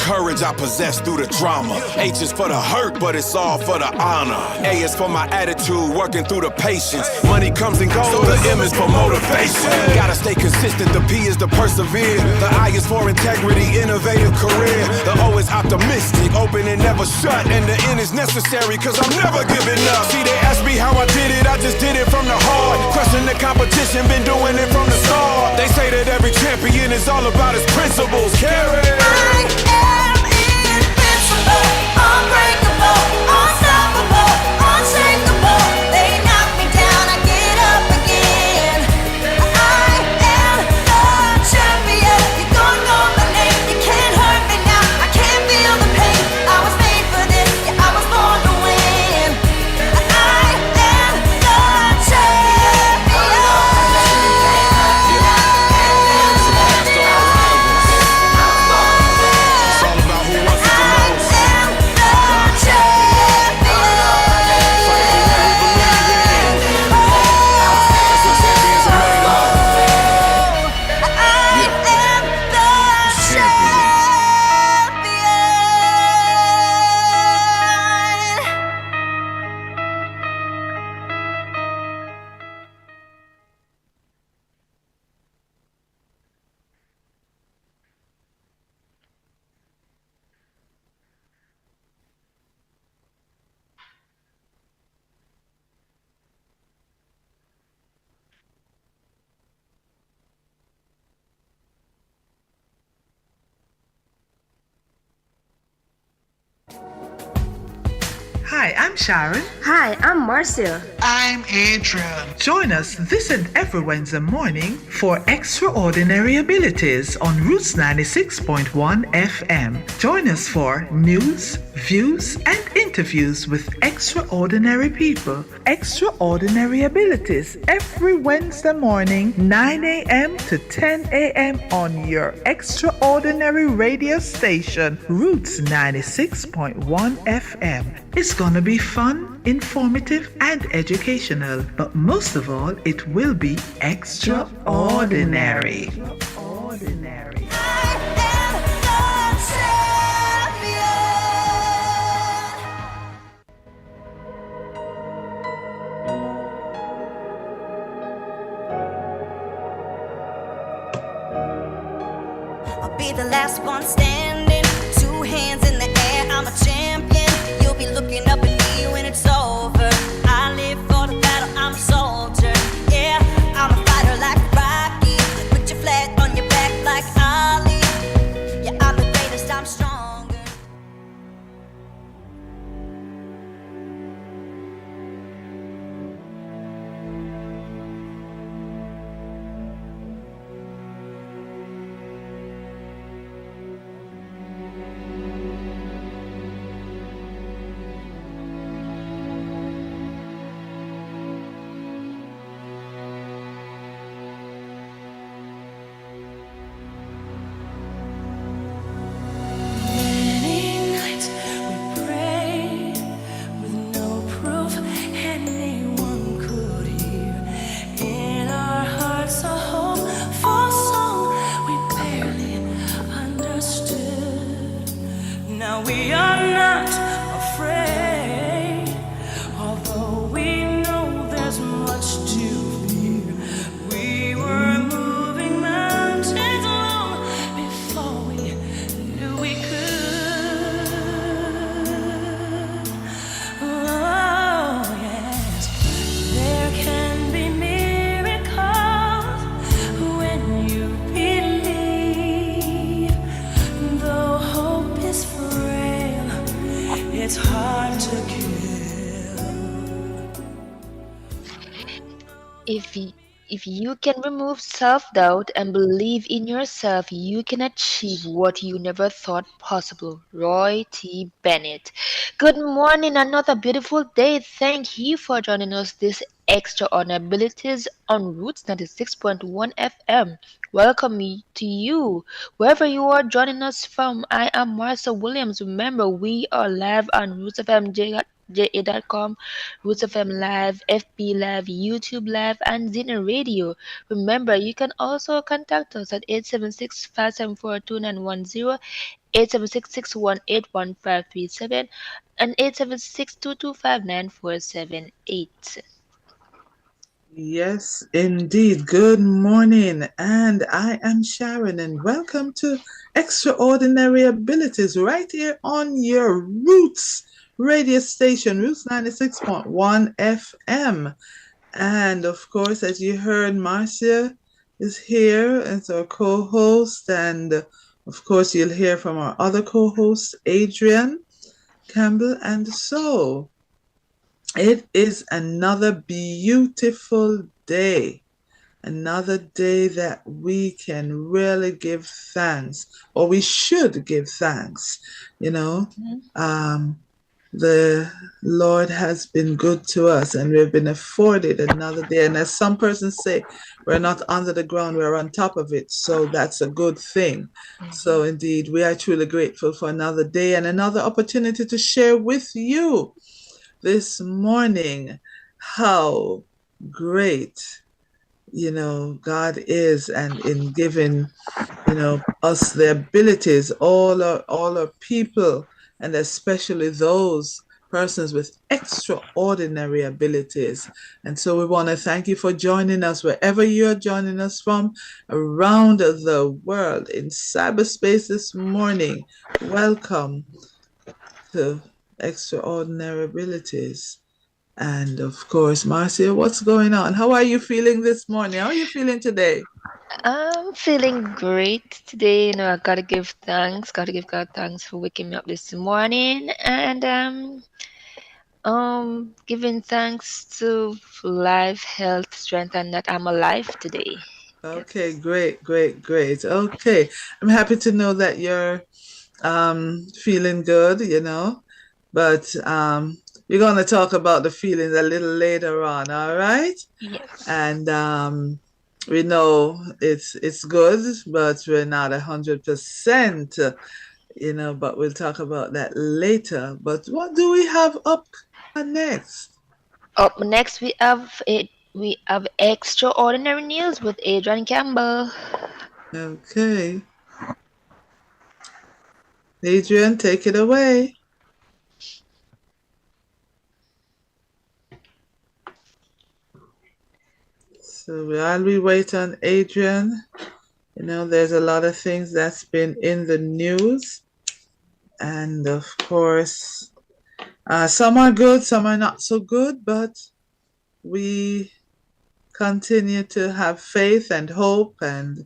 courage I possess through the drama. H is for the hurt, but it's all for the honor. A is for my attitude, working through the patience. Money comes and goes, the M is for motivation. Gotta stay consistent, the P is to persevere. The I is for integrity, innovative career. The O is optimistic, open and never shut. And the N is necessary, cause I'm never giving up. See, they ask me how I did it, I just did it from the heart. Crushing the competition, been doing it from the start. They say that every champion is all about his principles. Carry. I am invincible, unbreakable, unstoppable, unshakable. They knock me down, I get up again. I am the champion. You don't know my name, you can't hurt me now. I can't feel the pain. I was made for this, yeah, I was born to win. I am the champion. Hi, I'm Sharon. Hi, I'm Marcia. I'm Adrian. Join us this and every Wednesday morning for Extraordinary Abilities on Roots 96.1 FM. Join us for news, views, and interviews with extraordinary people. Extraordinary Abilities every Wednesday morning, 9 a.m. to 10 a.m. on your extraordinary radio station, Roots 96.1 FM. It's gonna be fun, informative, and educational, but most of all, it will be extraordinary. I'll be the last one standing, 2 hands in the air, I'm a champion. You'll be looking up at me when it's over. I live for the battle, I'm a soldier. Yeah, I'm a fighter like Rocky. Put your flag on your back like Ali. Yeah, I'm the greatest, I'm stronger. We are not afraid, although we know there's much to fear. We were moving mountains long before we knew we could. Oh, yes, there can be miracles when you believe, though hope is frail, it's hard to kill. If you can remove self-doubt and believe in yourself, you can achieve what you never thought possible. Roy T. Bennett. Good morning, another beautiful day. Thank you for joining us this extra on abilities on Roots 96.1 FM. Welcome to you, wherever you are joining us from. I am Marcia Williams. Remember, we are live on Roots FM JA.com, Roots FM Live, FB Live, YouTube Live, and Zina Radio. Remember, you can also contact us at 876-574-2910, 876-618-1537 and 876-225-9478. Yes, indeed. Good morning. And I am Sharon, and welcome to Extraordinary Abilities right here on your Roots radio station, Roots 96.1 FM. And of course, as you heard, Marcia is here as our co host. And of course, you'll hear from our other co host, Adrian Campbell. And so, it is another beautiful day, another day that we can really give thanks, or we should give thanks. You know, um, the Lord has been good to us, and we've been afforded another day. And as some persons say, we're not under the ground, we're on top of it. So that's a good thing. So indeed, we are truly grateful for another day and another opportunity to share with you this morning how great, God is, and in giving, us the abilities, all our people, and especially those persons with extraordinary abilities. And so we want to thank you for joining us wherever you're joining us from around the world in cyberspace this morning. Welcome to Extraordinary Abilities. And of course, Marcia, what's going on? How are you feeling this morning? How are you feeling today? I'm feeling great today. I gotta give thanks. Gotta give God thanks for waking me up this morning, and giving thanks to life, health, strength, and that I'm alive today. Okay, Yes. great, great, great. Okay, I'm happy to know that you're feeling good, but we're going to talk about the feelings a little later on, all right? Yes. And we know it's good, but we're not 100%, but we'll talk about that later. But what do we have up next? Up next, we have extraordinary news with Adrian Campbell. Okay, Adrian, take it away. So while we wait on Adrian, there's a lot of things that's been in the news. And of course, some are good, some are not so good, but we continue to have faith and hope and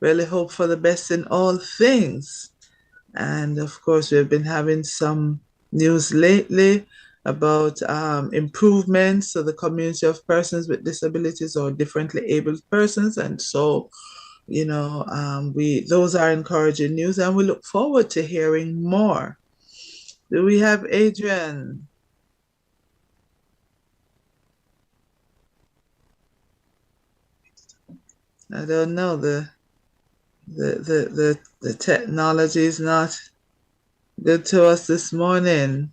really hope for the best in all things. And of course, we've been having some news lately about improvements to the community of persons with disabilities or differently abled persons. And so, we those are encouraging news, and we look forward to hearing more. Do we have Adrian? I don't know. The technology is not good to us this morning.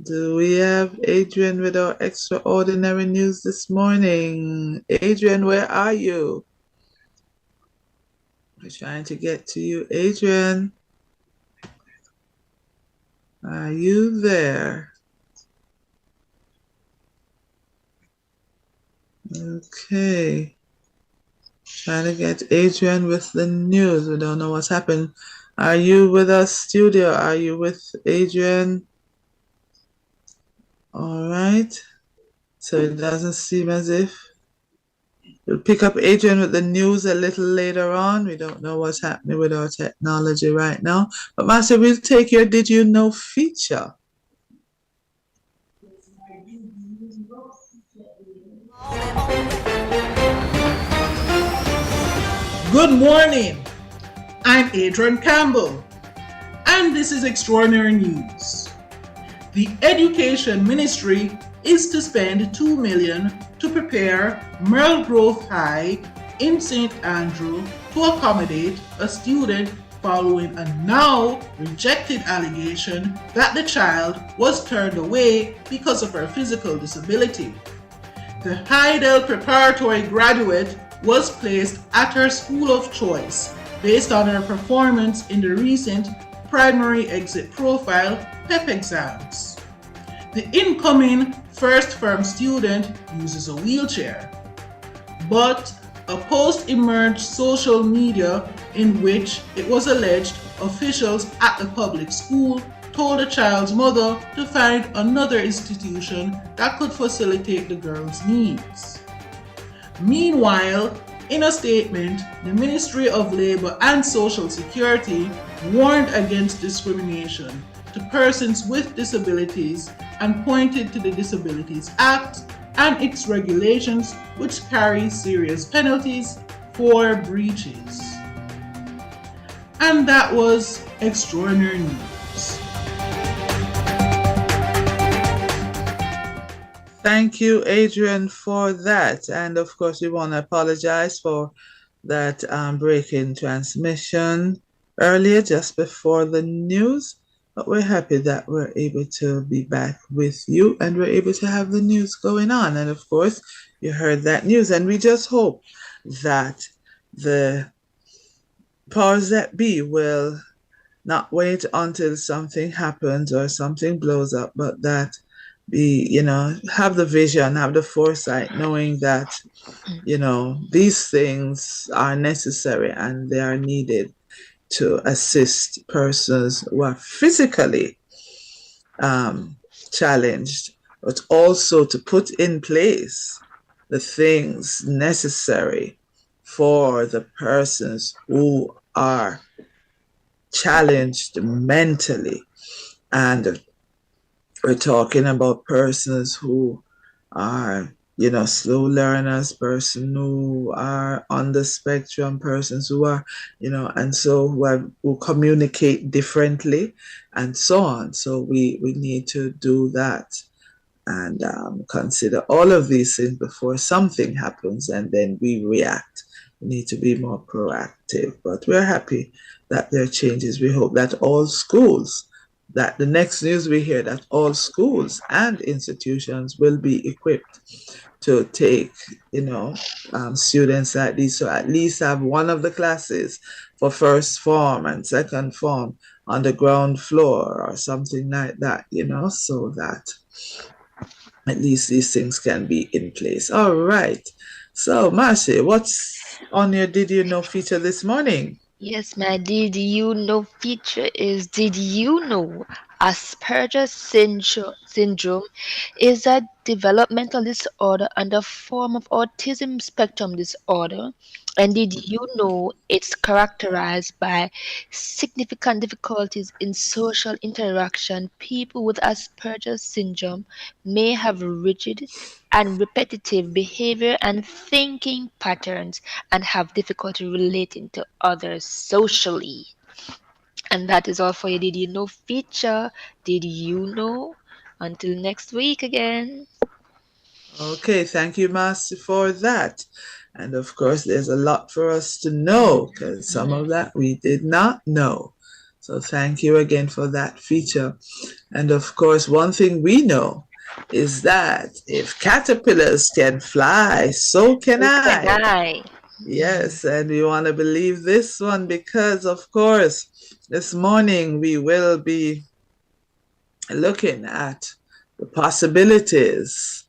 Do we have Adrian with our extraordinary news this morning? Adrian, where are you? We're trying to get to you. Adrian, are you there? Okay. Trying to get Adrian with the news. We don't know what's happened. Are you with us, studio? Are you with Adrian? All right. So it doesn't seem as if we'll pick up Adrian with the news a little later on. We don't know what's happening with our technology right now. But Master, we'll take your Did You Know feature. Good morning. I'm Adrian Campbell, and this is Extraordinary News. The Education Ministry is to spend $2 million to prepare Merle Grove High in St. Andrew to accommodate a student following a now rejected allegation that the child was turned away because of her physical disability. The Heidel preparatory graduate was placed at her school of choice based on her performance in the recent Primary Exit Profile PEP exams. The incoming first-firm student uses a wheelchair, but a post emerged social media in which it was alleged officials at the public school told the child's mother to find another institution that could facilitate the girl's needs. Meanwhile, in a statement, the Ministry of Labour and Social Security warned against discrimination to persons with disabilities and pointed to the Disabilities Act and its regulations, which carry serious penalties for breaches. And that was Extraordinary News. Thank you, Adrian, for that. And of course, we want to apologize for that break-in transmission earlier, just before the news. But we're happy that we're able to be back with you and we're able to have the news going on. And of course, you heard that news. And we just hope that the powers that be will not wait until something happens or something blows up, but that have the vision, have the foresight, knowing that, these things are necessary and they are needed to assist persons who are physically challenged, but also to put in place the things necessary for the persons who are challenged mentally. And we're talking about persons who are, slow learners, persons who are on the spectrum, persons who are, and so who communicate differently and so on. So we need to do that and consider all of these things before something happens and then we react. We need to be more proactive, but we're happy that there are changes. We hope that all schools, that the next news we hear, that all schools and institutions will be equipped to take, students like these, so at least have one of the classes for first form and second form on the ground floor or something like that, so that at least these things can be in place. All right. So, Marcy, what's on your Did You Know feature this morning? Yes, my Did You Know feature is Did you know Asperger's syndrome is a developmental disorder and a form of autism spectrum disorder? And did you know it's characterized by significant difficulties in social interaction? People with Asperger's syndrome may have rigid and repetitive behavior and thinking patterns and have difficulty relating to others socially. And that is all for your Did You Know feature. Did you know? Until next week again. Okay, thank you, Marcy, for that. And of course, there's a lot for us to know because some of that we did not know. So thank you again for that feature. And of course, one thing we know is that if caterpillars can fly, so can I. Yes, and we want to believe this one because, of course, this morning we will be looking at the possibilities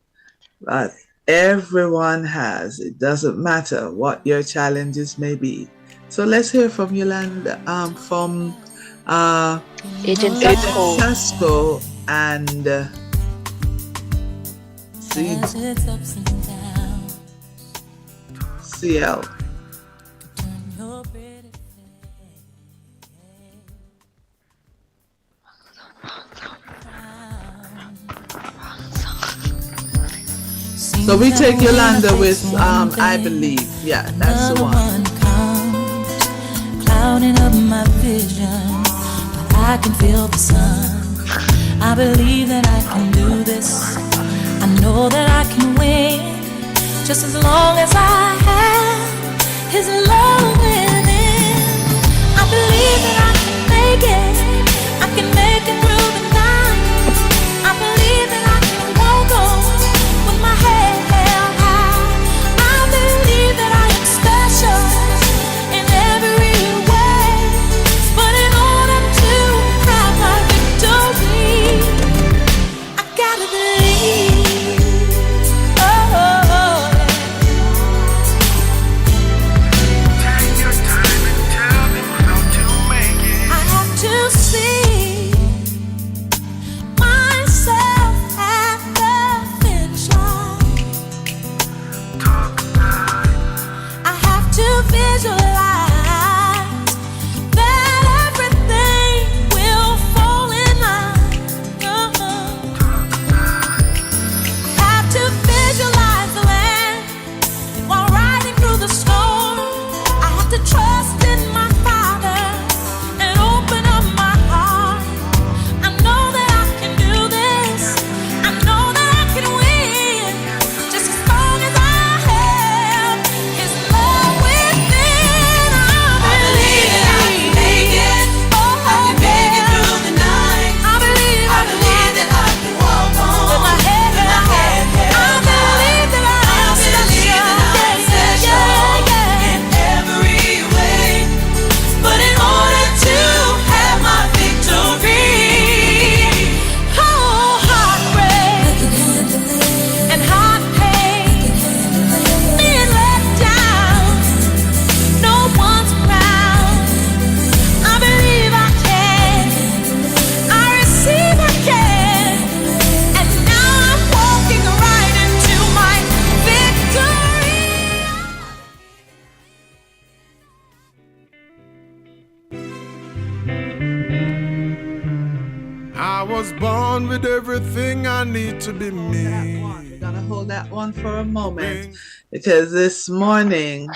that everyone has. It doesn't matter what your challenges may be. So let's hear from Yolanda, from Agent Sasko and CL. So we take Yolanda with I Believe. Yeah, that's the one. Clouding up my vision, but I can feel the sun. I believe that I can do this. I know that I can win, just as long as I have His love within. I believe that I can make it. I can make it through the night. I believe that I can walk on with my head held high. I believe that I am special in every way. with everything I need to be me. We're gonna hold that one for a moment because this morning,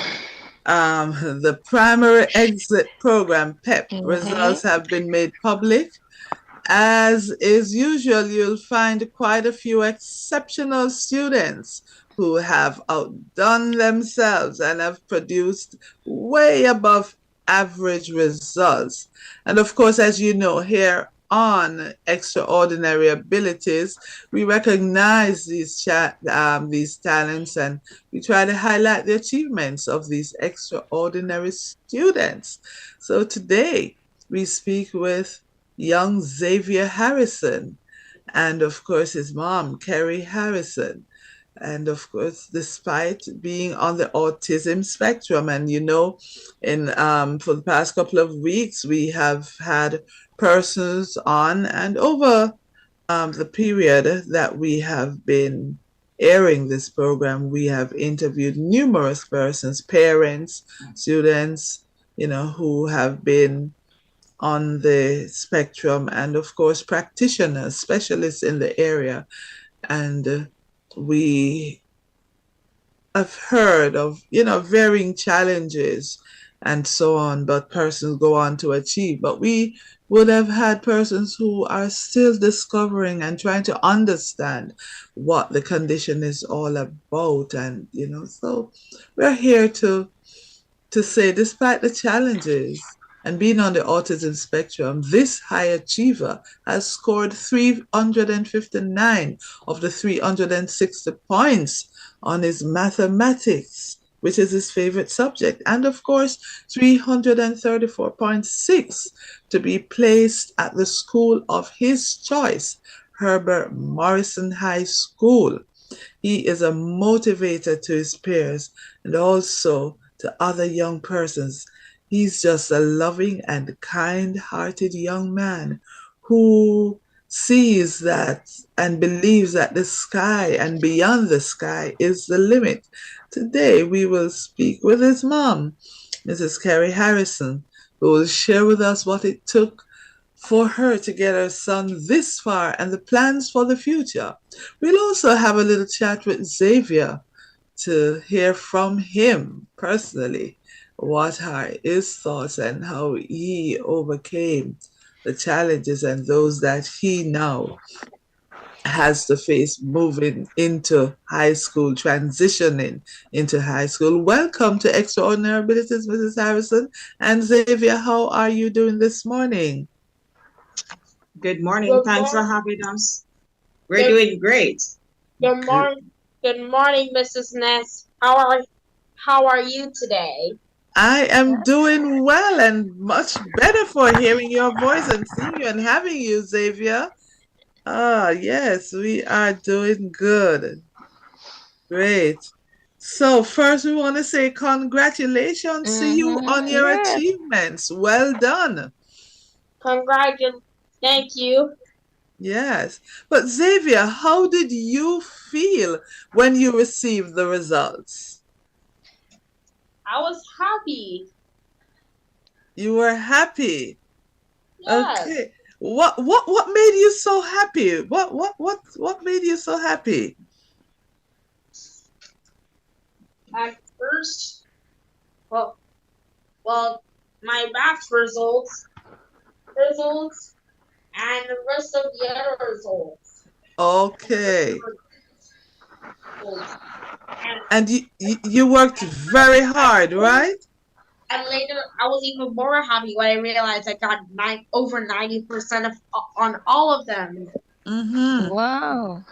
the primary exit program PEP Mm-hmm. results have been made public. As is usual, you'll find quite a few exceptional students who have outdone themselves and have produced way above average results. And of course, as you know, here on Extraordinary Abilities, we recognize these talents and we try to highlight the achievements of these extraordinary students. So today we speak with young Xavier Harrison, and of course his mom, Kerry Harrison. And of course, despite being on the autism spectrum, and you know, in for the past couple of weeks, we have had persons on, and over the period that we have been airing this program, we have interviewed numerous persons, parents, students, you know, who have been on the spectrum, and of course practitioners, specialists in the area. And we have heard of, you know, varying challenges and so on, but persons go on to achieve. But we would have had persons who are still discovering and trying to understand what the condition is all about. And, you know, so we're here to say, despite the challenges and being on the autism spectrum, this high achiever has scored 359 of the 360 points on his mathematics, which is his favorite subject, and of course, 334.6 to be placed at the school of his choice, Herbert Morrison High School. He is a motivator to his peers and also to other young persons. He's just a loving and kind hearted young man who sees that and believes that the sky and beyond the sky is the limit. Today, we will speak with his mom, Mrs. Carrie Harrison, who will share with us what it took for her to get her son this far and the plans for the future. We'll also have a little chat with Xavier to hear from him personally what are his thoughts and how he overcame the challenges and those that he now has to face moving into high school, transitioning into high school. Welcome to Extraordinary Abilities, Mrs. Harrison. And Xavier, how are you doing this morning? Good morning. Good Thanks for morning. having us. We're doing great. Good morning. Good morning, Mrs. Ness. How are you today? I am doing well and much better for hearing your voice and seeing you and having you, Xavier. Ah, yes, we are doing good. Great. So first we want to say congratulations to you on Mm-hmm. your Yes. achievements. Well done. Congratulations. Thank you. Yes. But Xavier, how did you feel when you received the results? I was happy. You were happy. Yes. Okay. What made you so happy? What made you so happy? At first, well, well, my math results, and the rest of the other results. Okay. And, And you worked very hard, right? and later, I was even more happy when I realized I got over 90% of on all of them. Mm-hmm. Wow.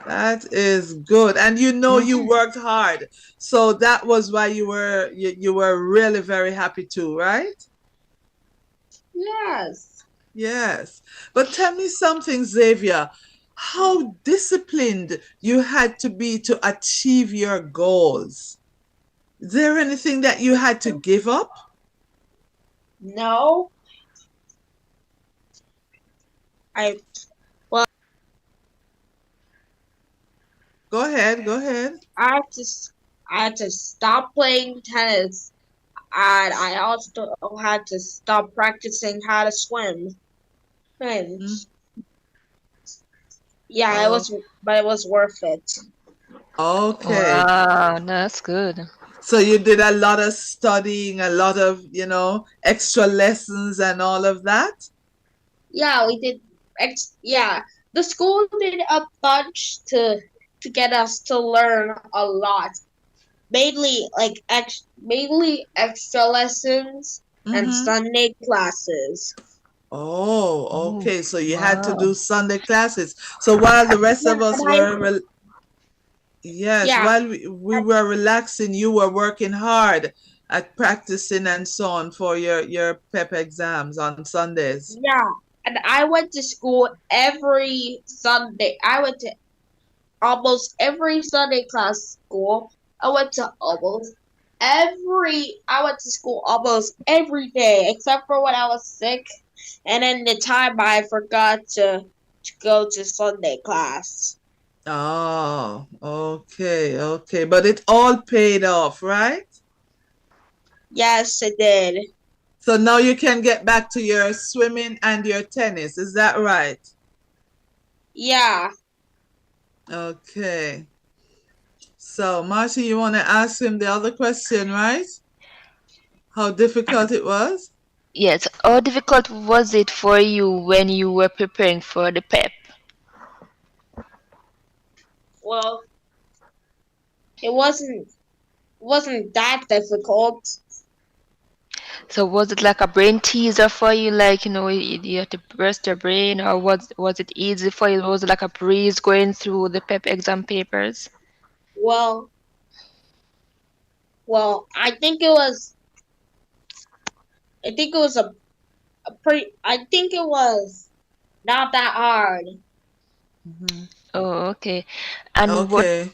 That is good. And you know you Mm-hmm. worked hard. So that was why you were really very happy too, right? Yes. Yes. But tell me something, Xavier. How disciplined you had to be to achieve your goals. Is there anything that you had to give up? No. I well, Go ahead, go ahead. I had to I had to stop playing tennis, and I also had to stop practicing how to swim. Swim. Mm. Yeah, Oh, but it was worth it. okay. Wow, that's good. So you did a lot of studying, a lot of, extra lessons and all of that? Yeah, we did. Yeah, the school did a bunch to get us to learn a lot. Mainly extra lessons and Mm-hmm. Sunday classes. Oh, Oh, okay. So you had to wow. do Sunday classes. So while the rest Yeah, of us and I were, yes, yeah while we were relaxing, you were working hard at practicing and so on for your PEP exams on Sundays. yeah, and I went to school every Sunday. I went to almost every Sunday class school. I went to school almost every day except for when I was sick and then the time I forgot to go to Sunday class. Oh, okay, okay. But it all paid off, right? Yes, it did. So now you can get back to your swimming and your tennis. Is that right? Yeah. Okay. So, Marty, you want to ask him the other question, right? How difficult it was? Yes, how difficult was it for you when you were preparing for the PEP? Well, it wasn't that difficult. So was it like a brain teaser for you, like you had to burst your brain, or was it easy for you? Was it like a breeze going through the PEP exam papers? Well, well, I think it was a pretty I think it was not that hard. Hmm. Oh, okay. And what Okay,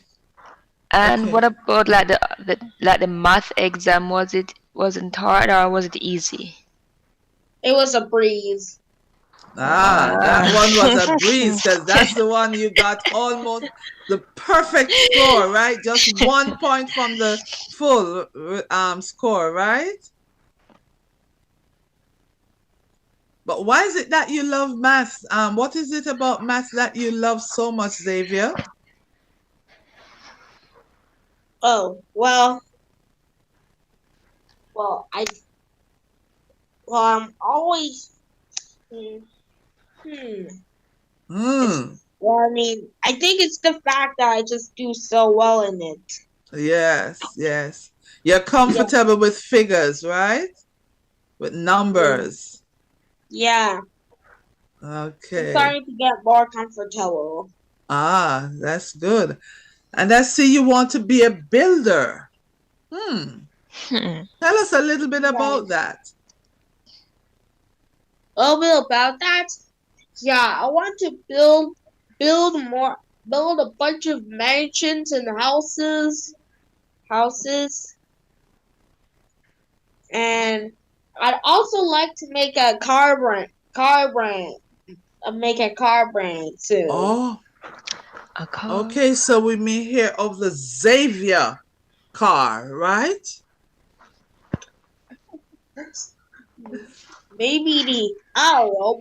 and okay. what about like the math exam? Wasn't hard or was it easy? It was a breeze. Ah, that Ah. one was a breeze because that's the one you got almost the perfect score, right? Just 1 point from the full score, right? But why is it that you love math? What is it about math that you love so much, Xavier? Oh, well, I I'm always hmm, hmm. It's Hmm. well, I mean, I think it's the fact that I just do so well in it. Yes, yes. You're Yeah, comfortable with figures, right? With yeah, numbers. yeah. I'm Okay. starting to get more comfortable. Ah, that's good. And I see you want to be a builder. Hmm. Hmm. Tell us a little bit Yeah, about that. a little bit about that. Yeah, I want to build more, build a bunch of mansions and houses, and I'd also like to make a make a car brand too. Oh, A car? okay. So we may hear of the Xavier car, right? Maybe I don't know,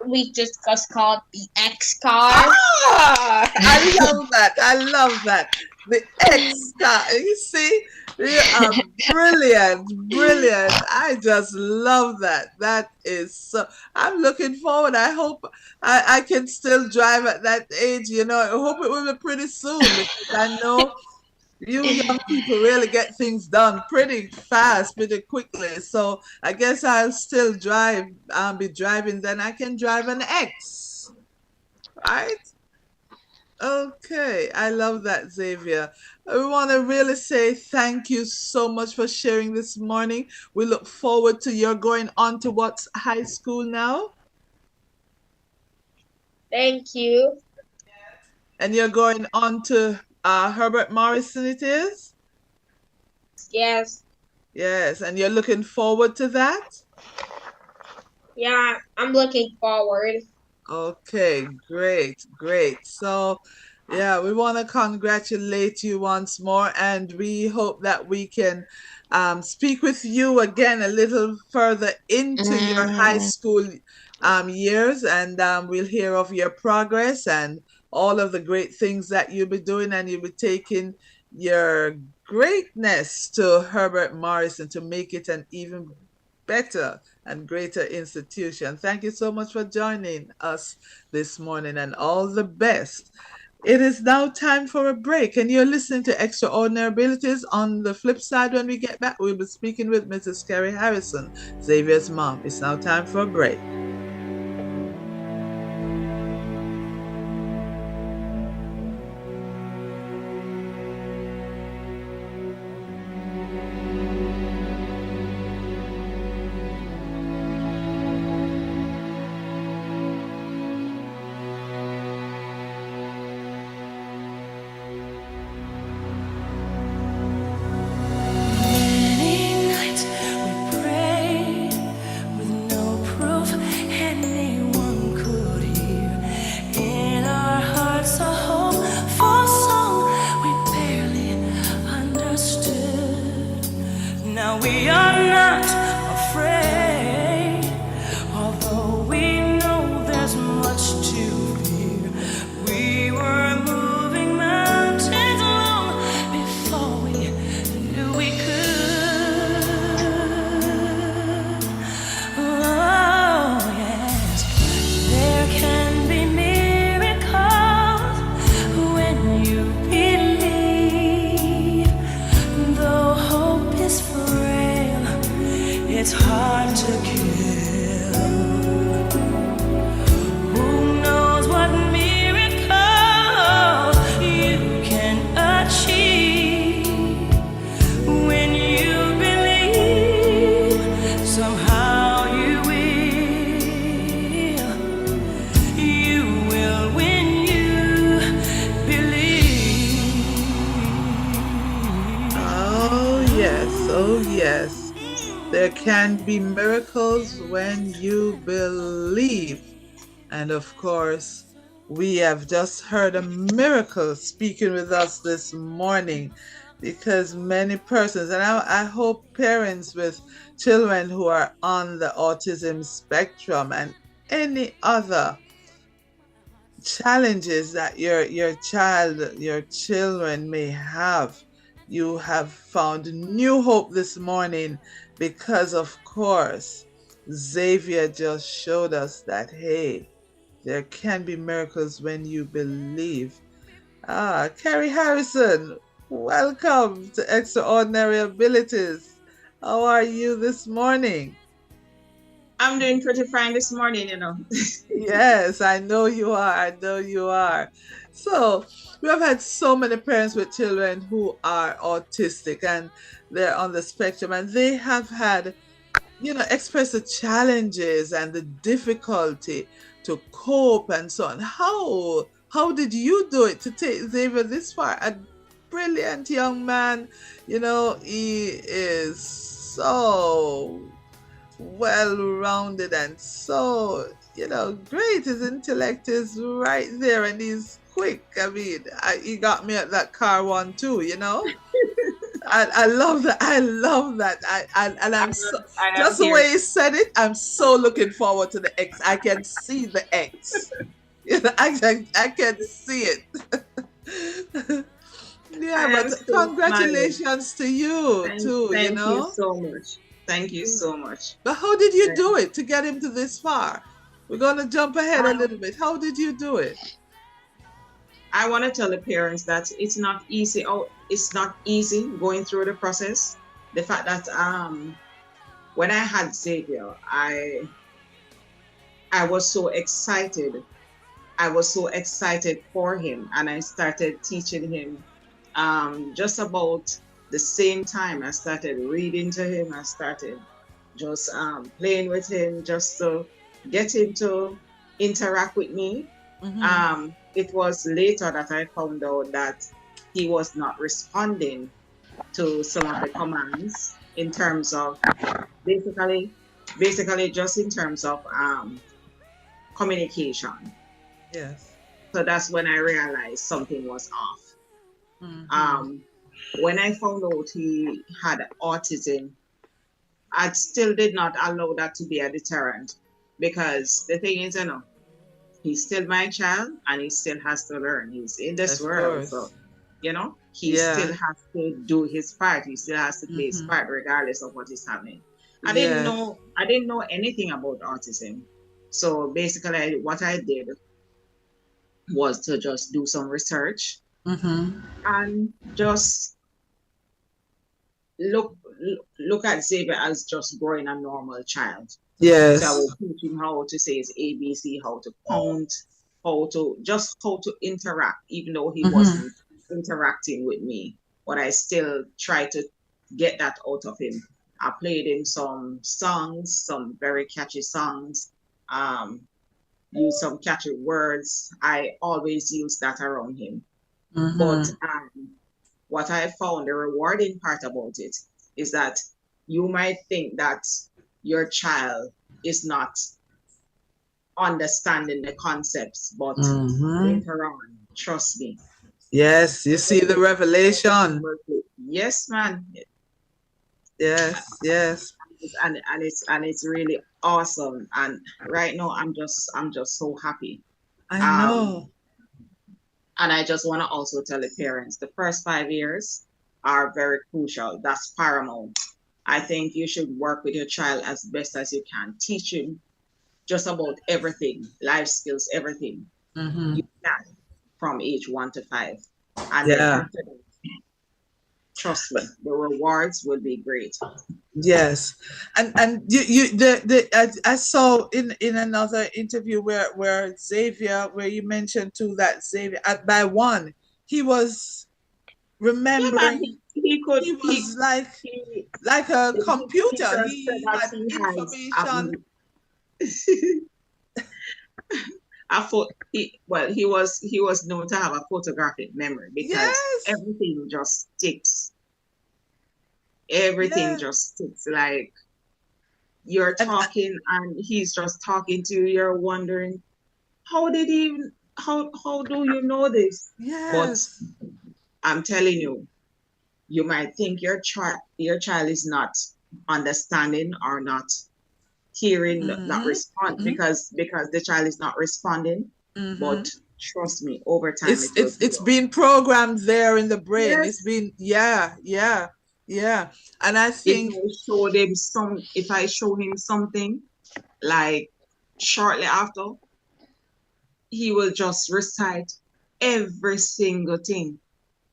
we just call it the X car. Ah, I love that. I love that. The X car. You see, you are brilliant, brilliant. I just love that. That is so. I'm looking forward. I hope I can still drive at that age. I hope it will be pretty soon because I know you young people really get things done pretty fast, pretty quickly. So I guess I'll still drive. I'll be driving. Then I can drive an X, right? Okay, I love that, Xavier. We want to really say thank you so much for sharing this morning. We look forward to your going on to what's high school now, Thank you. and you're going on to Herbert Morrison. It is, Yes. yes, and you're looking forward to that. Yeah, I'm looking forward. Okay, great, great. So, yeah, we want to congratulate you once more, and we hope that we can speak with you again a little further into your high Mm, school years, and we'll hear of your progress and all of the great things that you'll be doing, and you'll be taking your greatness to Herbert Morrison to make it an even better and greater institution. Thank you so much for joining us this morning, and all the best. It is now time for a break, and you're listening to Extraordinary Abilities. On the flip side, when we get back, we'll be speaking with Mrs. Carrie Harrison, Xavier's mom. It's now time for a break. Many nights we prayed with no proof anyone could hear. In our hearts, a hopeful song we barely understood. Now we are not afraid, although we know there's much to fear. We were moving mountains long before we knew we could. Oh, yes, there can be miracles when you believe. Though hope is frail, it's hard to kill. Who knows what miracle you can achieve when you believe? Somehow you will when you believe. Oh yes. There can be miracles when you believe. And of course, we have just heard a miracle speaking with us this morning, because many persons, and I hope parents with children who are on the autism spectrum and any other challenges that your children may have, you have found new hope this morning, because of course Xavier just showed us that, hey, there can be miracles when you believe. Carrie Harrison, welcome to Extraordinary Abilities. How are you this morning? I'm doing pretty fine this morning. Yes, I know you are. I know you are. So, we have had so many parents with children who are autistic and they're on the spectrum, and they have had, express the challenges and the difficulty to cope and so on. How did you do it to take Xavier this far? A brilliant young man, he is so well rounded and so, great. His intellect is right there and he's quick. I mean, he got me at that car one too, I love that. I love that. And I'm so, I am just the here. way he said it, I'm so looking forward to the X. I can see the X. I can see it. Yeah, I am but so smiling. congratulations to you too, Thank you so much. Thank you so much. But how did you do it to get him to this far? We're gonna jump ahead a little bit. How did you do it? I want to tell the parents that it's not easy. Oh, it's not easy going through the process. The fact that when I had Xavier, I was so excited. I was so excited for him, and I started teaching him just about the same time. I started reading to him. I started just playing with him, just to get him to interact with me. Mhm. It was later that I found out that he was not responding to some of the commands in terms of basically just in terms of communication. Yes. So that's when I realized something was off. Mhm. When I found out he had autism, I still did not allow that to be a deterrent, because the thing is, he's still my child and he still has to learn. He's in this Of world. So, course. he still Yeah. has to do his part. He still has to play his Mm-hmm. part regardless of what is happening. Yes. I didn't know anything about autism. So basically what I did was to just do some research Mm-hmm. and just look look at Xavier as just growing a normal child. So I Yes. will teach him how to say his ABC, how to count, how to interact, even though he Mm-hmm. wasn't interacting with me. But I still try to get that out of him. I played him some songs, some very catchy songs, um, use some catchy words. I always use that around him. But Mm-hmm. what I found the rewarding part about it is that you might think that your child is not understanding the concepts, but Mm-hmm. later on, trust me, Yes, you see the everything revelation. will be, yes, man, Yes, yes. and it's really awesome. And right now, I'm just so happy. I Um, know. and I just want to also tell the parents the first 5 years are very crucial. That's paramount. I think you should work with your child as best as you can. Teach him just about everything, life skills, everything Mm-hmm. you can from age 1 to 5. And then Yeah. after that, trust me, the rewards will be great. Yes, and you the I saw in another interview where Xavier, where you mentioned too that Xavier at by one he was Yeah, man, remembering. he could, He was he, like a his computer. teacher said He that had he has information. a he was known to have a photographic memory because Yes, everything yeah, just sticks. Like you're and talking and he's just talking to you. You're wondering how did he even how do you know this? But yes. I'm telling you, you might think your child is not understanding or not hearing, not Mm-hmm, respond mm-hmm, because the child is not responding. But mm-hmm. trust me, over time it will pay It's off. been programmed there in the brain. It's Yes. been, yeah, yeah, yeah. And I If think, I showed him if I show him something like shortly after, he will just recite every single thing,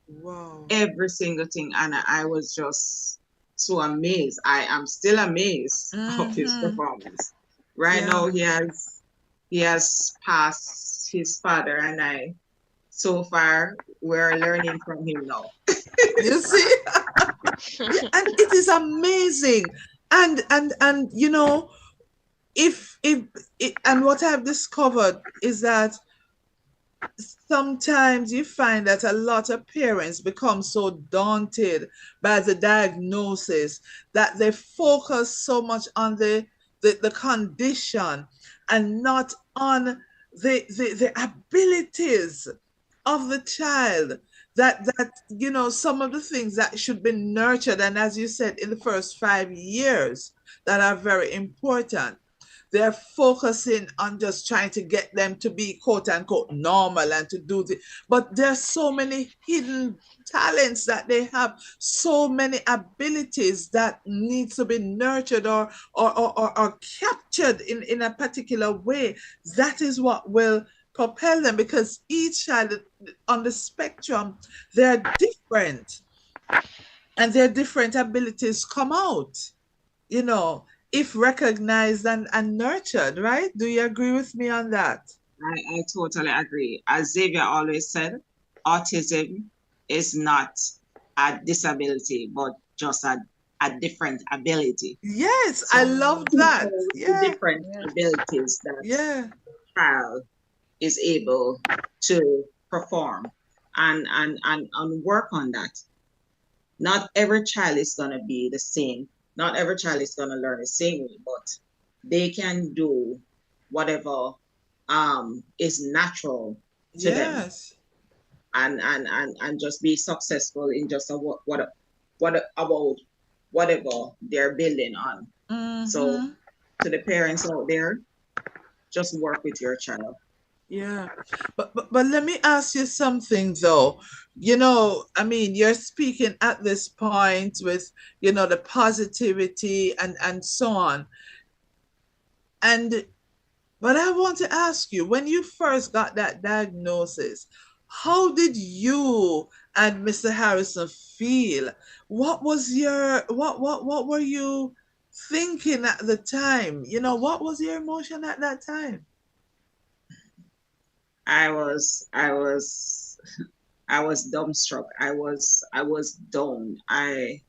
wow. every single thing. And I was just so amazed. I am still amazed of his Mm-hmm. performance. Right Yeah. now he has passed his father and I. So far we're learning from him now. You see? Yeah, and it is amazing. And if and what I've discovered is that sometimes you find that a lot of parents become so daunted by the diagnosis that they focus so much on the condition and not on the abilities of the child, that some of the things that should be nurtured, and as you said, in the first 5 years, that are very important, they're focusing on just trying to get them to be quote unquote normal and to do the, but there's so many hidden talents that they have, so many abilities that needs to be nurtured or captured in a particular way. That is what will propel them, because each child on the spectrum, they're different, and their different abilities come out, you know, if recognized and nurtured, right? Do you agree with me on that? I totally agree. As Xavier always said, autism is not a disability, but just a different ability. Yes, I So love he that. knows the Yeah, different abilities that yeah, child is able to perform and work on that. Not every child is gonna be the same. Not every child is gonna learn the same way, but they can do whatever is natural to them yes. and just be successful in just what about whatever they're building on. So Mm-hmm. to the parents out there, just work with your child. Yeah. But let me ask you something though. I mean, you're speaking at this point with, the positivity and so on. And but I want to ask you, when you first got that diagnosis, how did you and Mr. Harrison feel? What were you thinking at the time? What was your emotion at that time? I was dumbstruck. I was down. I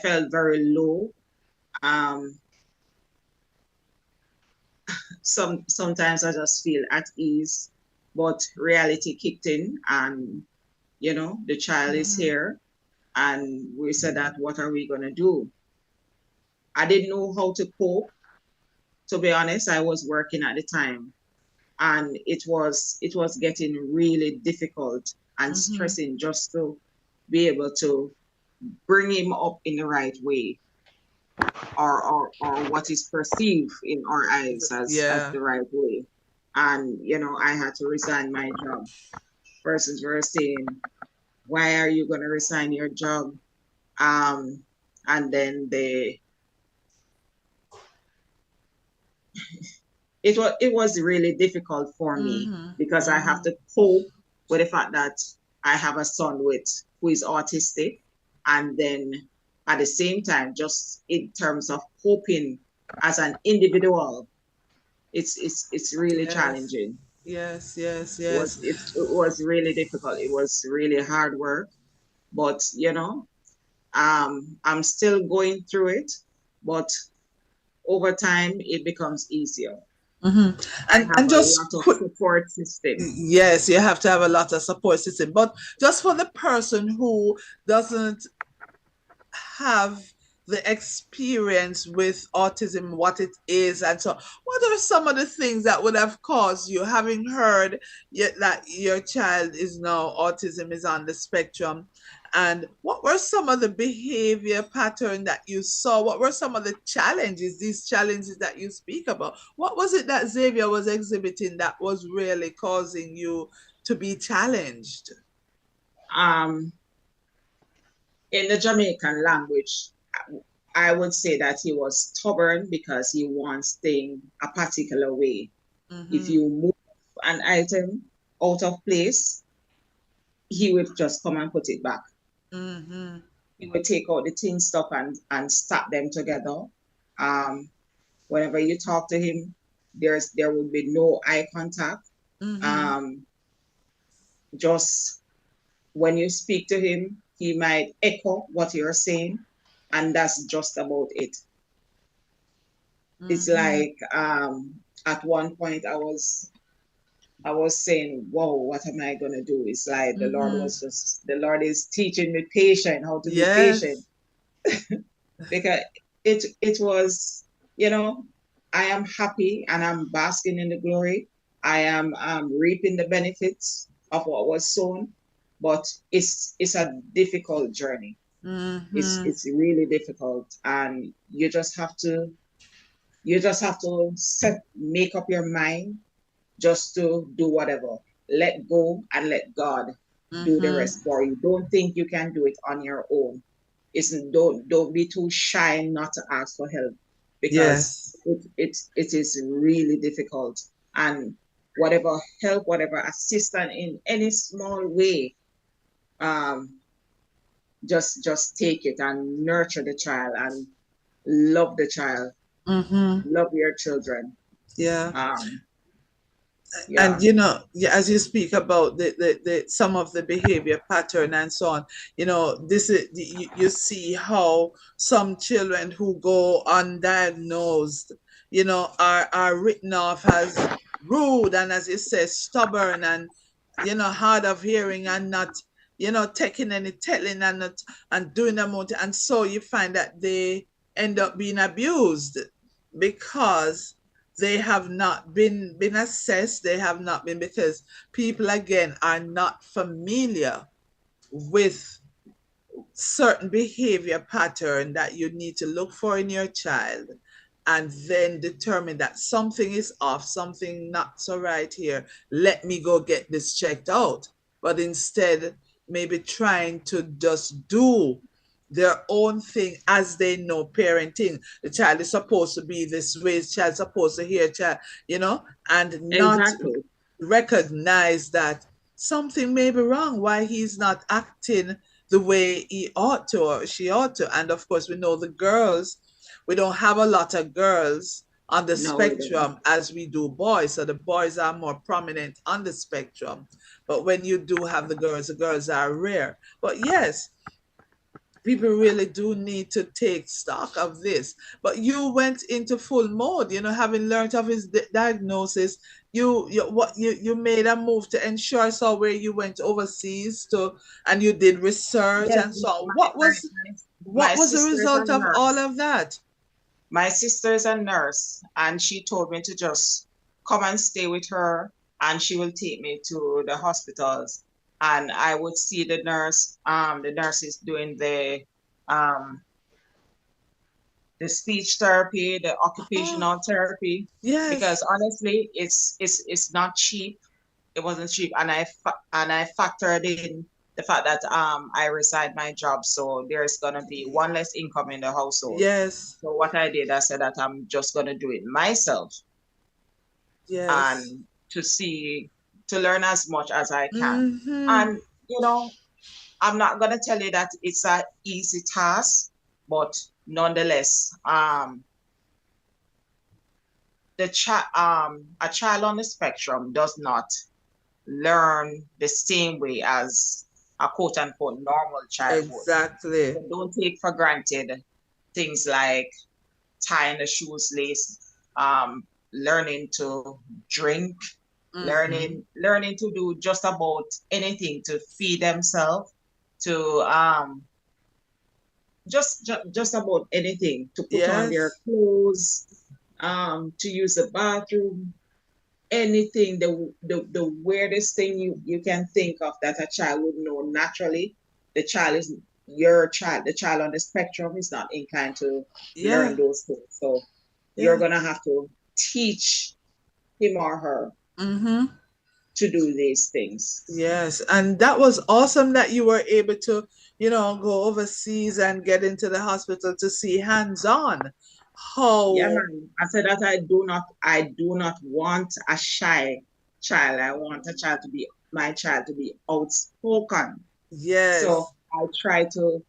felt very low. Um, sometimes I just feel at ease, but reality kicked in, and the child is Mm-hmm. here, and we said that what are we gonna do? I didn't know how to cope. To be honest, I was working at the time, and it was getting really difficult and Mm-hmm. stressing just to be able to bring him up in the right way, or what is perceived in our eyes as Yeah. the right way. And I had to resign my job. Persons were saying, why are you going to resign your job? um and then it was really difficult for me Mm-hmm. because I have Mm-hmm. to cope with the fact that I have a son who is autistic, and then at the same time, just in terms of coping as an individual, it's really Yes. challenging. Yes, yes, It was yes. it, it was really difficult. It was really hard work, but I'm still going through it. But over time, it becomes easier. Hmm. I And have a just lot of quick, support system. yes, you have to have a lot of support system. But just for the person who doesn't have the experience with autism, what it is, and so what are some of the things that would have caused you, having heard yet that your child is now autism is on the spectrum, and what were some of the behavior pattern that you saw? What were some of the challenges, these challenges that you speak about? What was it that Xavier was exhibiting that was really causing you to be challenged? Um, in the Jamaican language, I would say that he was stubborn because he wants things a particular way. If Mm-hmm. you move an item out of place, he would just come and put it back. Mm-hmm. He would take out the tin stuff and stack them together. Um, Whenever you talk to him, there would be no eye contact. Mm-hmm. Um, just when you speak to him, he might echo what you're saying, and that's just about it. It's Mm-hmm. like at one point I was saying, "Whoa, what am I gonna do?" It's like Mm-hmm. the Lord is teaching me patient, how to be patient, Yes. because it was, you know, I am happy and I'm basking in the glory. I am reaping the benefits of what was sown, but it's a difficult journey. It's Mm-hmm. it's really difficult, and you just have to make up your mind just to do whatever. Let go and let God do the Mm-hmm. rest for you. Don't think you can do it on your own. Don't be too shy not to ask for help, because Yes. it is really difficult. And whatever help, whatever assistance in any small way, um, just take it and nurture the child and love the child, Mm-hmm. love your children. Yeah. Um, And yeah. yeah, as you speak about the some of the behavior pattern and so on, this is you see how some children who go undiagnosed, are written off as rude, and as you say, stubborn, and hard of hearing, and not taking any telling, and not and doing them out, and so you find that they end up being abused because they have not been assessed, they have not been, because people again are not familiar with certain behavior pattern that you need to look for in your child, and then determine that something is off, something not so right here. Let me go get this checked out. But instead, maybe trying to just do their own thing as they know parenting. The child is supposed to be this way, the child is supposed to hear, child, and not Exactly. recognize that something may be wrong, why he's not acting the way he ought to or she ought to. And of course, we know the girls, we don't have a lot of girls on the No, we don't. spectrum as we do boys. So the boys are more prominent on the spectrum. But when you do have the girls are rare. But yes, people really do need to take stock of this. But you went into full mode, having learned of his diagnosis. You made a move to ensure. I saw where you went overseas to, and you did research Yes, and so on. my, What my, was my what was the sister is a result of all nurse. of that? My sister is a nurse, and she told me to just come and stay with her, and she will take me to the hospitals, and I would see the nurse. The nurse is doing um the speech therapy, the Oh, occupational therapy, because yes, honestly, it's not cheap. It wasn't cheap, and I factored in the fact that I resigned my job, so there's gonna be one less income in the household. yes, So what I did, I said that I'm just gonna do it myself yes. and to learn as much as I can. Mm-hmm. And I'm not gonna tell you that it's an easy task, but nonetheless, a child on the spectrum does not learn the same way as a quote unquote normal child would. Exactly. So don't take for granted things like tying the shoes lace, learning to drink, Mm-hmm. learning to do just about anything to feed themselves, to just about anything, to put on their Yes. clothes, to use the bathroom, anything, the weirdest thing you can think of that a child would know naturally. The child is your child, the child on the spectrum is not inclined to Yeah. learn those things. So you're Yeah. gonna have to teach him or her Mm-hmm. to do these things. Yes, and that was awesome that you were able to, go overseas and get into the hospital to see hands-on Yeah, how. man. I said that I do not want a shy child. I want my child to be outspoken. So Yes. I try to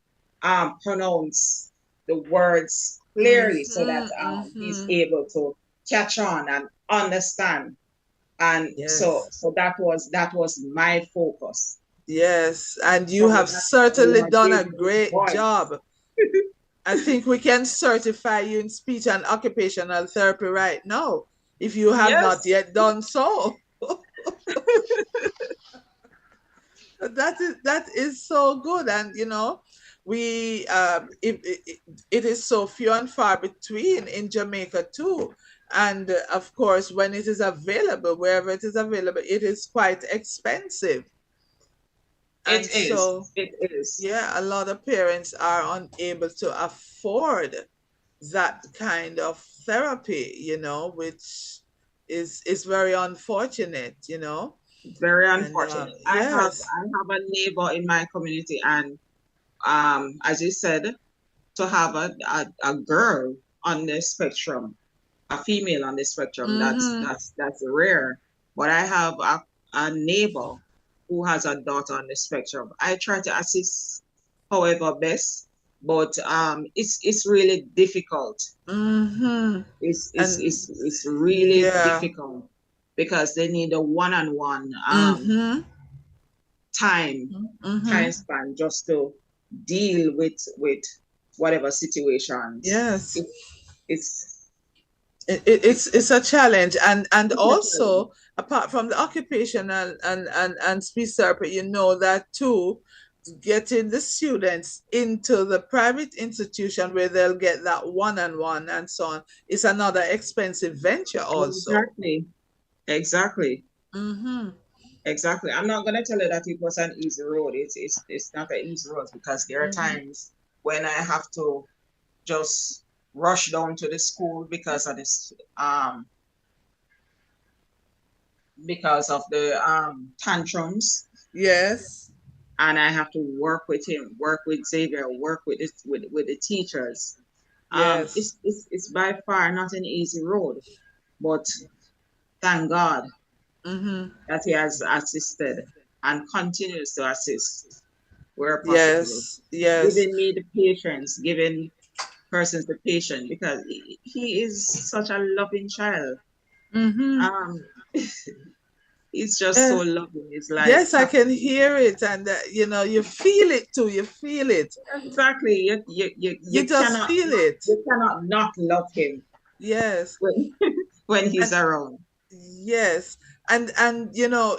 pronounce the words clearly so that Mm-hmm. he's Mm-hmm. able to catch on and understand. And so Yes. so that was my focus Yes, and you from the have fact that certainly I done gave a him his great voice. job. I think we can certify you in speech and occupational therapy right now if you have not Yes, yet done so. That is so good, and we it is so few and far between in Jamaica too, and of course when it is available, wherever it is available, it is quite expensive, and it is. so It is. yeah, a lot of parents are unable to afford that kind of therapy, which is very unfortunate. Very And unfortunate. I have yes. I have a neighbor in my community, and as you said, to have a girl on the spectrum, a female on the spectrum, that's Mm-hmm. that's that's rare. But I have a neighbor who has a daughter on the spectrum. I try to assist however best, but it's really difficult. Mm-hmm. And It's really yeah. difficult because they need a one-on-one Mm-hmm. time Mm-hmm. time span just to deal with whatever situations. Yes. It's It's a challenge, and it's a challenge. also apart from the occupational and speech therapy, that too, getting the students into the private institution where they'll get that one-on-one and so on is another expensive venture also. Exactly. Exactly. Mm-hmm. Exactly. I'm not gonna tell you that it was an easy road. It's not an easy road because there are Mm-hmm. times when I have to just rush down to the school because of the tantrums, Yes. and I have to work with him, work with Xavier, work with with the teachers. Yes. It's by far not an easy road, but thank God Mm-hmm. that he has assisted and continues to assist where possible, Yes. Yes. giving me the patience, giving persons the patience because he is such a loving child. Mm-hmm. Um, he's just so Yes. loving. It's like Yes, I can hear it, and you feel it too. You feel it. exactly You just feel it. you cannot not love him Yes, when when he's and around. yes, and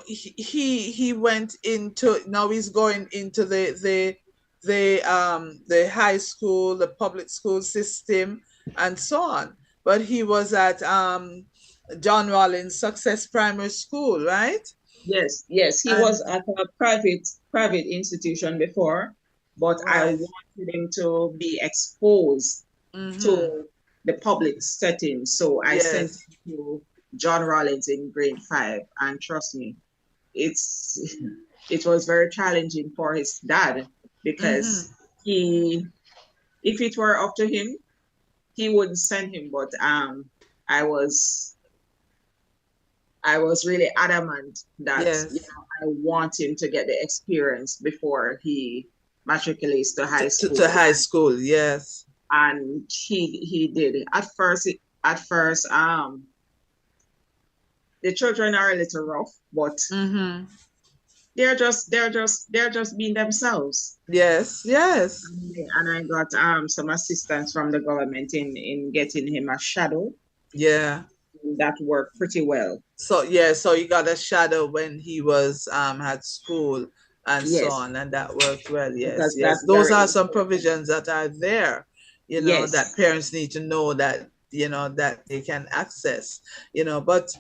he went into, now he's going into the high school, the public school system, and so on. But he was at John Rollins Success Primary School, right? Yes, yes, he And was at a private institution before, but I right. wanted him to be exposed Mm-hmm. to the public setting. So I sent Yes. him to John Rollins in grade 5. And trust me, it's it was very challenging for his dad Mm-hmm. because he if it were up to him, he wouldn't send him. But I was I was really adamant that Yes. I want him to get the experience before he matriculates to high To school, high school. Yes. and he did. At first, the children are a little rough, but Mm-hmm. they're just being themselves. Yes. Yes. And I got some assistance from the government in getting him a shadow Yeah. that worked pretty well. So yeah, so you got a shadow when he was at school and so Yes, on, and that worked well. Yes, because yes. that's Those very are some important. provisions that are there, that Yes, parents need to know that, that they can access, but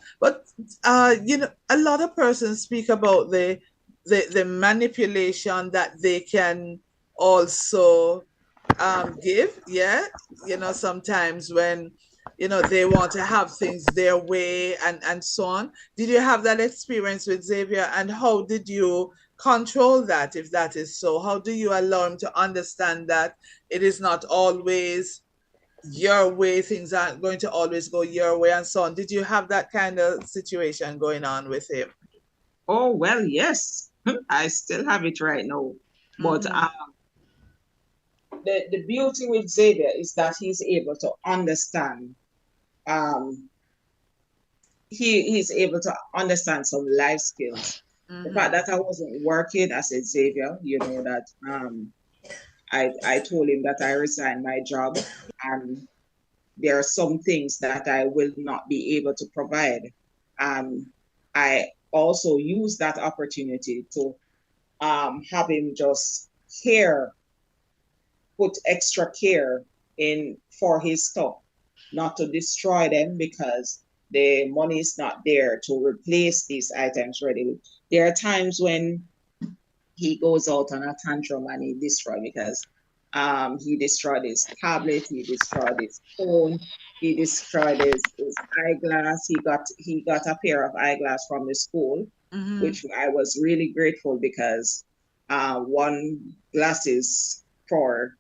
a lot of persons speak about the manipulation that they can also give. Yeah, sometimes when they want to have things their way and so on. Did you have that experience with Xavier, and how did you control that, if that is so? How do you allow him to understand that it is not always your way, things aren't going to always go your way, and so on? Did you have that kind of situation going on with him? oh well, yes. I still have it right now. But Mm-hmm. the beauty with Xavier is that he's able to understand. Um, he's able to understand some life skills. The fact Mm-hmm. that I wasn't working as a Xavier, that I told him that I resigned my job, and there are some things that I will not be able to provide. And I also use that opportunity to have him just care, put extra care in for his stuff, not to destroy them because the money is not there to replace these items readily. There are times when he goes out on a tantrum and he destroy because he destroyed his tablet, he destroyed his phone, he destroyed his eyeglass. He got a pair of eyeglass from the school, Mm-hmm. which I was really grateful because one glasses for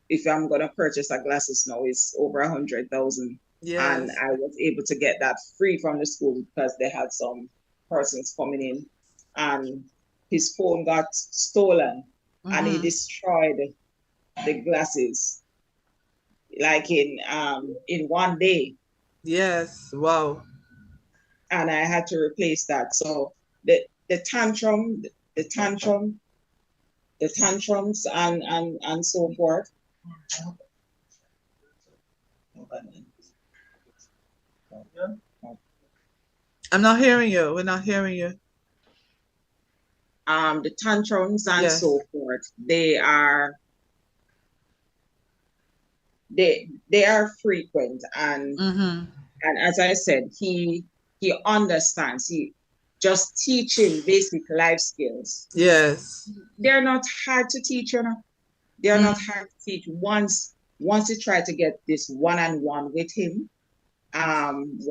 if I'm gonna purchase a glasses now is over 100,000, and Yes. I was able to get that free from the school because they had some persons coming in, and his phone got stolen, and he Mm-hmm. destroyed the glasses like in one day, Yes. Wow. and I had to replace that. So the tantrum, the tantrum, the tantrums, and so forth. I'm not hearing you. We're not hearing you. The tantrums and Yes. so forth, they are frequent, Mm-hmm. and as I said, he understands. He just teach him basic life skills. Yes. They're not hard to teach, They're not Mm. hard to teach once once you try to get this one-on-one with him,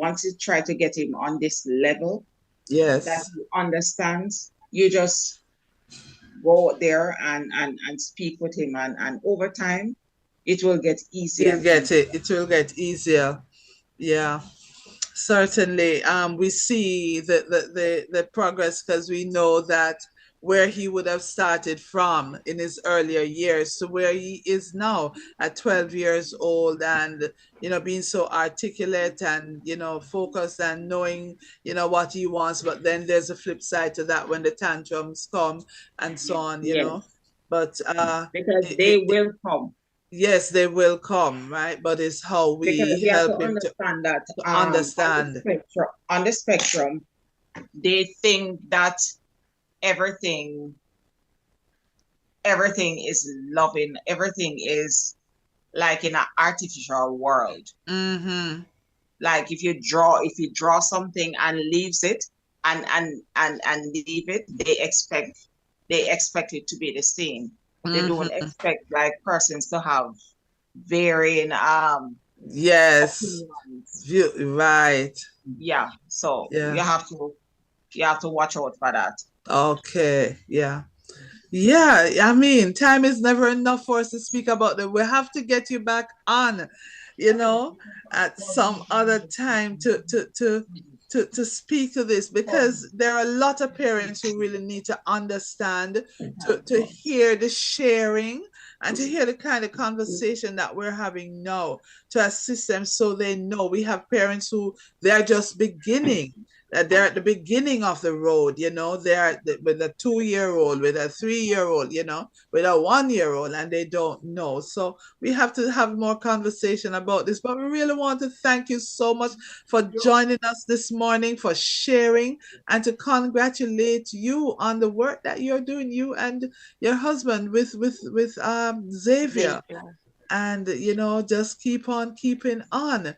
once you try to get him on this level that Yes. he understands, you just go out there and speak with him, and over time it will get easier and easier. It will get easier. Yeah. Certainly, we see the progress because we know that where he would have started from in his earlier years to where he is now at 12 years old, and being so articulate and focused and knowing what he wants. But then there's a flip side to that when the tantrums come and so on, Yes, but because it, they it, will come. yes, they will come, right? But it's how Because we you have to help him to understand that understand. on the spectrum, they think that everything everything is loving, everything is like in an artificial world. Mm-hmm. Like if you draw something and leaves it, and leave it, they expect it to be the same. They don't Mm-hmm. expect like persons to have varying Yes. opinions. Right. Yeah, so Yeah. you have to watch out for that. Okay. Yeah. Yeah. I mean, time is never enough for us to speak about them. We have to get you back on, you know, at some other time to speak to this, because there are a lot of parents who really need to understand, to hear the sharing and to hear the kind of conversation that we're having now, to assist them so they know. We have parents who they're just beginning, that they're at the beginning of the road, they're with a 2 year old, with a 3 year old, with a 1 year old, and they don't know. So we have to have more conversation about this. But we really want to thank you so much for joining us this morning, for sharing, and to congratulate you on the work that you're doing, you and your husband, with Xavier. Xavier. And just keep on keeping on,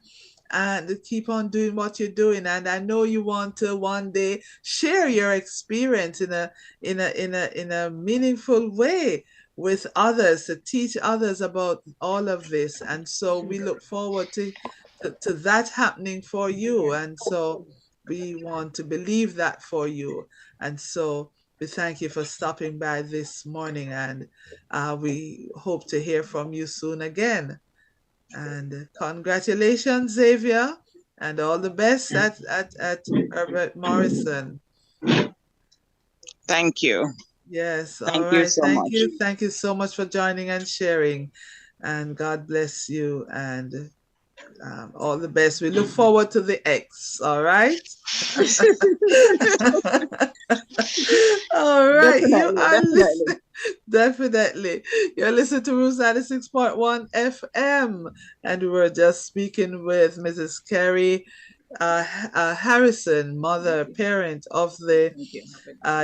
and keep on doing what you're doing. And I know you want to one day share your experience in a meaningful way with others, to teach others about all of this. And so we look forward to that happening for you. And so we want to believe that for you. And so we thank you for stopping by this morning, and we hope to hear from you soon again. And congratulations, Xavier, and all the best at Herbert Morrison. Thank you. Yes, all Thank you right. so Thank much. you. Thank you so much for joining and sharing. And God bless you, and all the best. We look forward to the X, all right? All right, you Definitely, are definitely. listening. Definitely. You're listening to Roots 96.1 FM. And we were just speaking with Mrs. Carrie Harrison, mother, parent of the Thank you.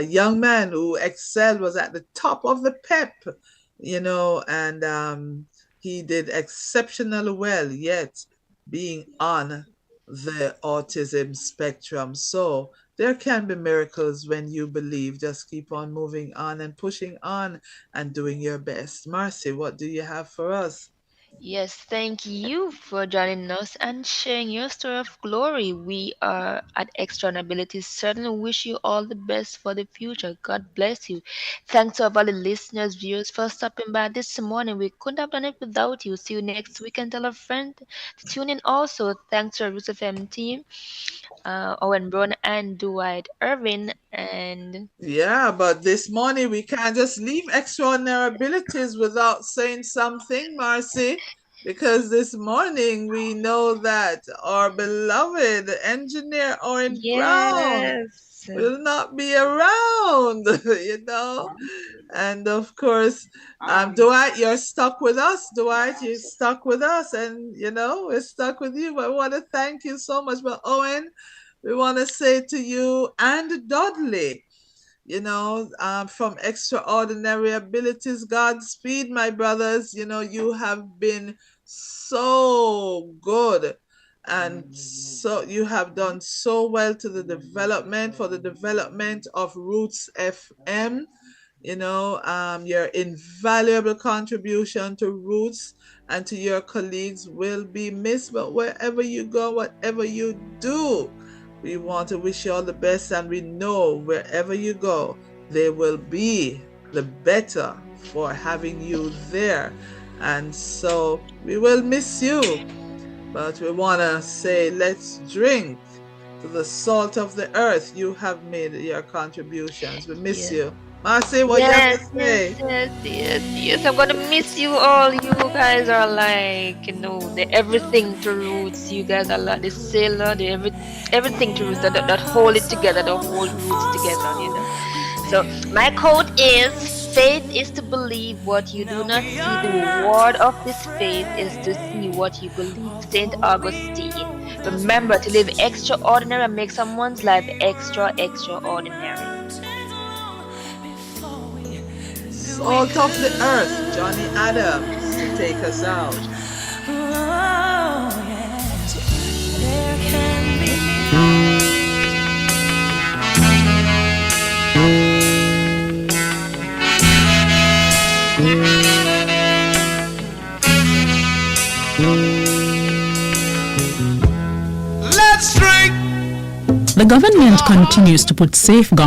young man who excelled, was at the top of the PEP, and he did exceptionally well, yet being on the autism spectrum. So there can be miracles when you believe. Just keep on moving on and pushing on and doing your best. Marcy, what do you have for us? Yes, thank you for joining us and sharing your story of glory. We are at Extra Abilities. Certainly wish you all the best for the future. God bless you. Thanks to all the listeners, viewers for stopping by this morning. We couldn't have done it without you. See you next week and tell a friend to tune in also. Thanks to our Roots FM team, Owen Brown and Dwight Irvin. And Yeah, but this morning we can't just leave extraordinary abilities without saying something, Marcy, because this morning we know that our beloved engineer Owen Brown yes, will not be around, And of course, Um, Dwight, you're stuck with us. Dwight, you're stuck with us, and we're stuck with you. But I want to thank you so much. But Owen, we want to say to you and Dudley, from extraordinary abilities, Godspeed, my brothers. You have been so good. And so you have done so well to the development, for the development of Roots FM. Your invaluable contribution to Roots and to your colleagues will be missed. But wherever you go, whatever you do, we want to wish you all the best. And we know wherever you go, they will be the better for having you there. And so we will miss you. But we want to say, let's drink to the salt of the earth. You have made your contributions. We miss Yeah. you. Marcy, what you have Yes, to yes, say? yes. I'm gonna miss you all. You guys are like, the everything to Roots. You guys are like the sailor, everything to Roots that hold it together, that hold Roots together. So my quote is: faith is to believe what you do not see. The reward of this faith is to see what you believe. Saint Augustine. Remember to live extraordinary and make someone's life extraordinary. Salt of the earth, Johnny Adams, to take us out. Let's drink. The government continues to put safeguards